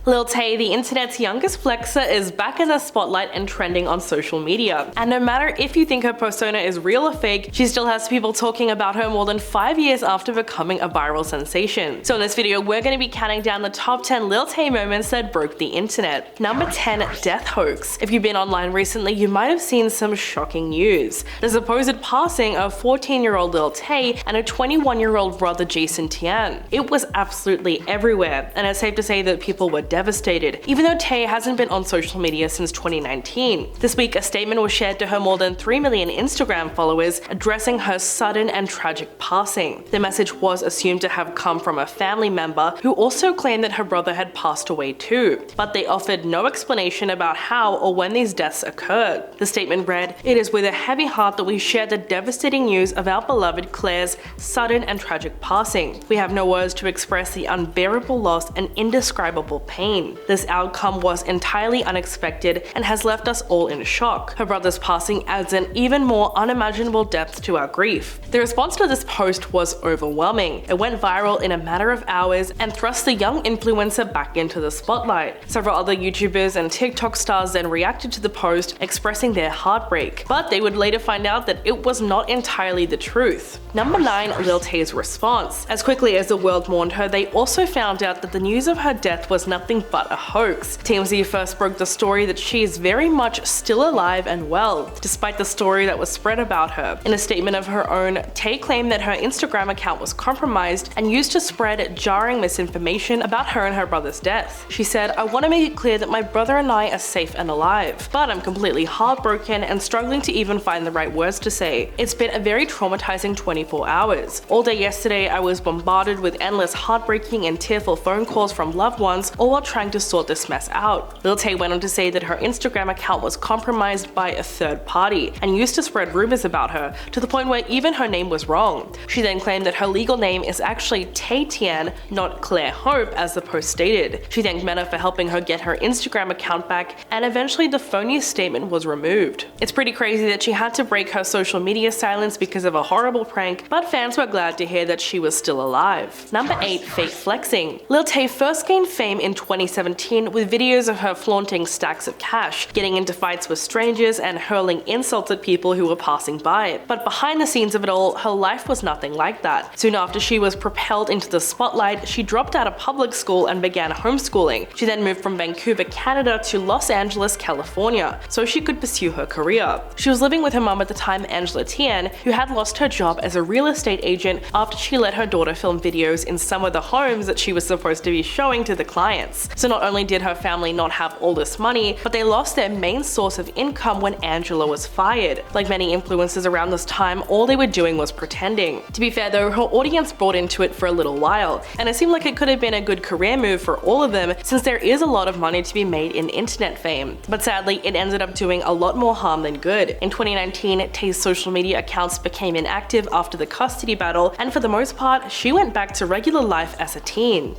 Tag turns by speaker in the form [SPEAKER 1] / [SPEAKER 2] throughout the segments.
[SPEAKER 1] Lil Tay, the internet's youngest flexer, is back in the spotlight and trending on social media. And no matter if you think her persona is real or fake, she still has people talking about her more than 5 years after becoming a viral sensation. So in this video, we're going to be counting down the top 10 Lil Tay moments that broke the internet. Number 10, death hoax. If you've been online recently, you might have seen some shocking news. The supposed passing of 14-year-old Lil Tay and her 21-year-old brother Jason Tian. It was absolutely everywhere, and it's safe to say that people were devastated, even though Tay hasn't been on social media since 2019. This week, a statement was shared to her more than 3 million Instagram followers addressing her sudden and tragic passing. The message was assumed to have come from a family member who also claimed that her brother had passed away too, but they offered no explanation about how or when these deaths occurred. The statement read, "It is with a heavy heart that we share the devastating news of our beloved Claire's sudden and tragic passing. We have no words to express the unbearable loss and indescribable pain. This outcome was entirely unexpected and has left us all in shock. Her brother's passing adds an even more unimaginable depth to our grief." The response to this post was overwhelming. It went viral in a matter of hours and thrust the young influencer back into the spotlight. Several other YouTubers and TikTok stars then reacted to the post, expressing their heartbreak, but they would later find out that it was not entirely the truth. Number 9, Lil Tay's response. As quickly as the world mourned her, they also found out that the news of her death was nothing but a hoax. TMZ first broke the story that she is very much still alive and well, despite the story that was spread about her. In a statement of her own, Tay claimed that her Instagram account was compromised and used to spread jarring misinformation about her and her brother's death. She said, "I want to make it clear that my brother and I are safe and alive, but I'm completely heartbroken and struggling to even find the right words to say. It's been a very traumatizing 24 hours. All day yesterday, I was bombarded with endless heartbreaking and tearful phone calls from loved ones, all while trying to sort this mess out." Lil Tay went on to say that her Instagram account was compromised by a third party and used to spread rumors about her, to the point where even her name was wrong. She then claimed that her legal name is actually Tay Tian, not Claire Hope, as the post stated. She thanked Meta for helping her get her Instagram account back, and eventually the phony statement was removed. It's pretty crazy that she had to break her social media silence because of a horrible prank, but fans were glad to hear that she was still alive. Number 8, fake flexing. Lil Tay first gained fame in 2017 with videos of her flaunting stacks of cash, getting into fights with strangers, and hurling insults at people who were passing by. But behind the scenes of it all, her life was nothing like that. Soon after she was propelled into the spotlight, she dropped out of public school and began homeschooling. She then moved from Vancouver, Canada to Los Angeles, California, so she could pursue her career. She was living with her mom at the time, Angela Tian, who had lost her job as a real estate agent after she let her daughter film videos in some of the homes that she was supposed to be showing to the clients. So not only did her family not have all this money, but they lost their main source of income when Angela was fired. Like many influencers around this time, all they were doing was pretending. To be fair though, her audience bought into it for a little while, and it seemed like it could have been a good career move for all of them, since there is a lot of money to be made in internet fame. But sadly, it ended up doing a lot more harm than good. In 2019, Tay's social media accounts became inactive after the custody battle, and for the most part, she went back to regular life as a teen.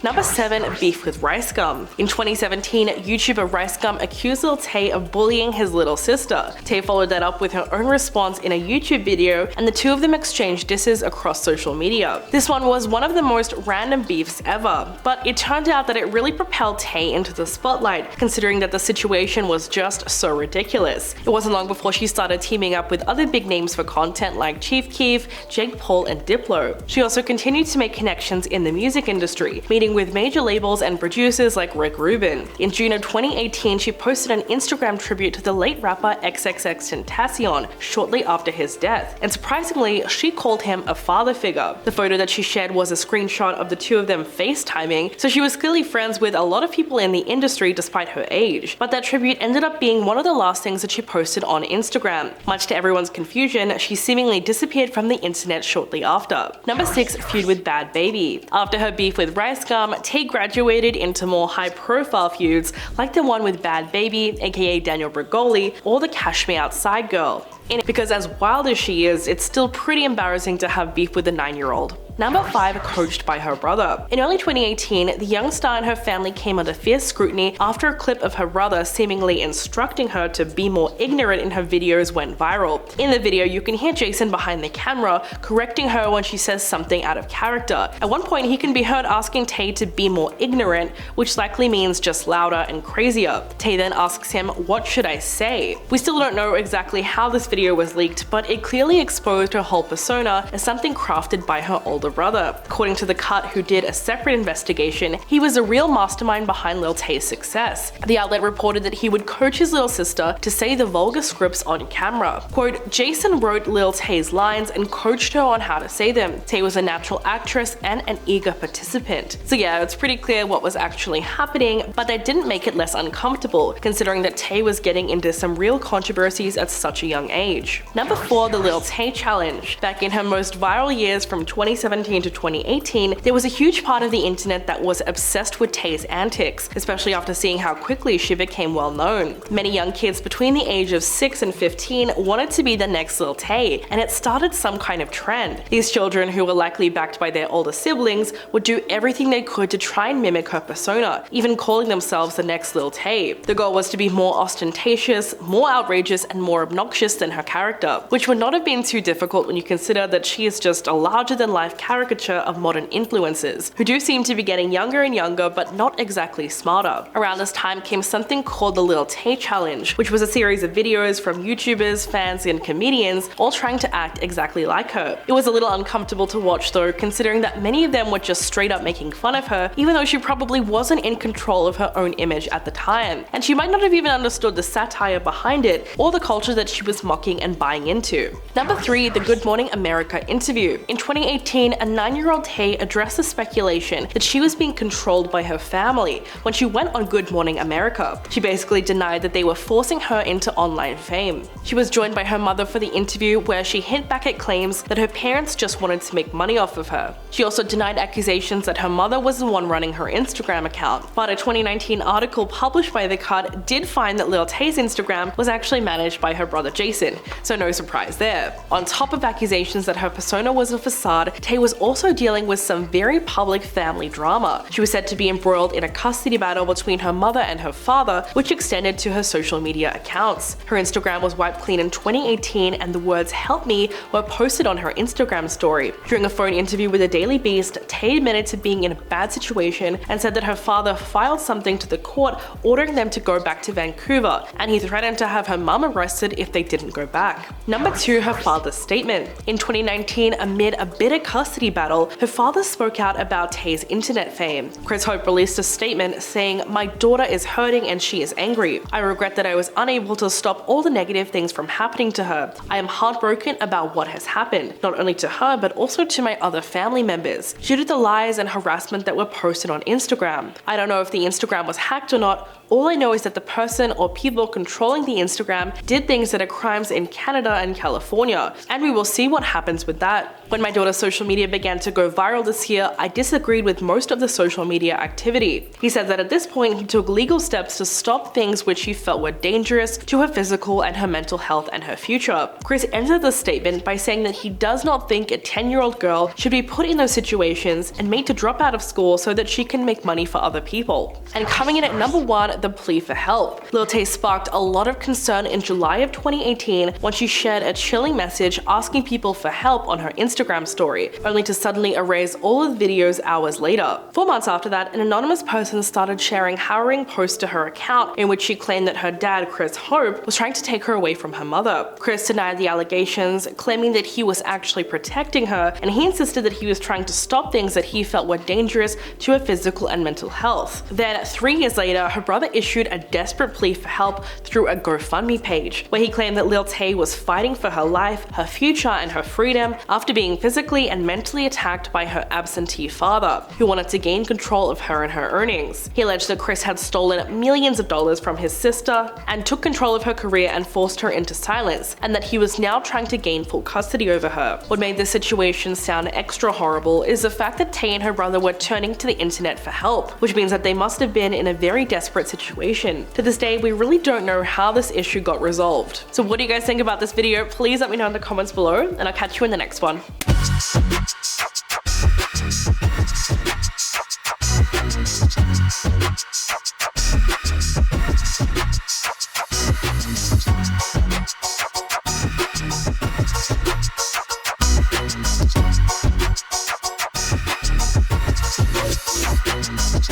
[SPEAKER 1] Number 7, beef with Ricegum. In 2017, YouTuber Ricegum accused Lil Tay of bullying his little sister. Tay followed that up with her own response in a YouTube video, and the two of them exchanged disses across social media. This one was one of the most random beefs ever, but it turned out that it really propelled Tay into the spotlight, considering that the situation was just so ridiculous. It wasn't long before she started teaming up with other big names for content like Chief Keef, Jake Paul, and Diplo. She also continued to make connections in the music industry, meeting with major labels and producers like Rick Rubin. In June of 2018, she posted an Instagram tribute to the late rapper XXXTentacion shortly after his death, and surprisingly, she called him a father figure. The photo that she shared was a screenshot of the two of them FaceTiming, so she was clearly friends with a lot of people in the industry despite her age. But that tribute ended up being one of the last things that she posted on Instagram. Much to everyone's confusion, she seemingly disappeared from the internet shortly after. Number 6, feud with Bhad Bhabie. After her beef with Ricegum, Tay graduated into more high-profile feuds like the one with Bhad Bhabie, aka Daniel Bregoli, or the Cash Me Outside girl. Because as wild as she is, it's still pretty embarrassing to have beef with a 9-year-old. Number 5, coached by her brother. In early 2018, the young star and her family came under fierce scrutiny after a clip of her brother seemingly instructing her to be more ignorant in her videos went viral. In the video, you can hear Jason behind the camera correcting her when she says something out of character. At one point, he can be heard asking Tay to be more ignorant, which likely means just louder and crazier. Tay then asks him, "What should I say?" We still don't know exactly how this video was leaked, but it clearly exposed her whole persona as something crafted by her older brother. According to The Cut, who did a separate investigation, he was a real mastermind behind Lil Tay's success. The outlet reported that he would coach his little sister to say the vulgar scripts on camera. Quote, "Jason wrote Lil Tay's lines and coached her on how to say them. Tay was a natural actress and an eager participant." So yeah, it's pretty clear what was actually happening, but that didn't make it less uncomfortable, considering that Tay was getting into some real controversies at such a young age. Number 4, the Lil Tay challenge. Back in her most viral years from 2017 to 2018, there was a huge part of the internet that was obsessed with Tay's antics, especially after seeing how quickly she became well known. Many young kids between the age of 6 and 15 wanted to be the next Lil Tay, and it started some kind of trend. These children, who were likely backed by their older siblings, would do everything they could to try and mimic her persona, even calling themselves the next Lil Tay. The goal was to be more ostentatious, more outrageous, and more obnoxious than her character, which would not have been too difficult when you consider that she is just a larger-than-life caricature of modern influencers, who do seem to be getting younger and younger, but not exactly smarter. Around this time came something called the Lil Tay challenge, which was a series of videos from YouTubers, fans, and comedians, all trying to act exactly like her. It was a little uncomfortable to watch though, considering that many of them were just straight up making fun of her, even though she probably wasn't in control of her own image at the time, and she might not have even understood the satire behind it or the culture that she was mocking and buying into. Number 3, the Good Morning America interview. In 2018, a 9-year-old Tay addressed the speculation that she was being controlled by her family when she went on Good Morning America. She basically denied that they were forcing her into online fame. She was joined by her mother for the interview, where she hit back at claims that her parents just wanted to make money off of her. She also denied accusations that her mother was the one running her Instagram account, but a 2019 article published by The Cut did find that Lil Tay's Instagram was actually managed by her brother Jason, so no surprise there. On top of accusations that her persona was a facade, Tay was also dealing with some very public family drama. She was said to be embroiled in a custody battle between her mother and her father, which extended to her social media accounts. Her Instagram was wiped clean in 2018, and the words "help me" were posted on her Instagram story. During a phone interview with the Daily Beast, Tay admitted to being in a bad situation and said that her father filed something to the court ordering them to go back to Vancouver, and he threatened to have her mum arrested if they didn't go back. Number 2, her father's statement. In 2019, amid a bitter custody battle, her father spoke out about Tay's internet fame. Chris Hope released a statement saying, "My daughter is hurting and she is angry. I regret that I was unable to stop all the negative things from happening to her. I am heartbroken about what has happened, not only to her but also to my other family members, due to the lies and harassment that were posted on Instagram. I don't know if the Instagram was hacked or not. All I know is that the person or people controlling the Instagram did things that are crimes in Canada and California, and we will see what happens with that. When my daughter's social media began to go viral this year, I disagreed with most of the social media activity." He said that at this point he took legal steps to stop things which he felt were dangerous to her physical and her mental health and her future. Chris ended the statement by saying that he does not think a 10-year-old girl should be put in those situations and made to drop out of school so that she can make money for other people. And coming in at number 1, the plea for help. Lil Tay sparked a lot of concern in July of 2018 when she shared a chilling message asking people for help on her Instagram story, only to suddenly erase all of the videos hours later. 4 months after that, an anonymous person started sharing harrowing posts to her account in which she claimed that her dad, Chris Hope, was trying to take her away from her mother. Chris denied the allegations, claiming that he was actually protecting her, and he insisted that he was trying to stop things that he felt were dangerous to her physical and mental health. Then, 3 years later, her brother issued a desperate plea for help through a GoFundMe page, where he claimed that Lil Tay was fighting for her life, her future, and her freedom after being physically and mentally attacked by her absentee father, who wanted to gain control of her and her earnings. He alleged that Chris had stolen millions of dollars from his sister and took control of her career and forced her into silence, and that he was now trying to gain full custody over her. What made this situation sound extra horrible is the fact that Tay and her brother were turning to the internet for help, which means that they must have been in a very desperate situation. To this day, we really don't know how this issue got resolved. So what do you guys think about this video? Please let me know in the comments below, and I'll catch you in the next one.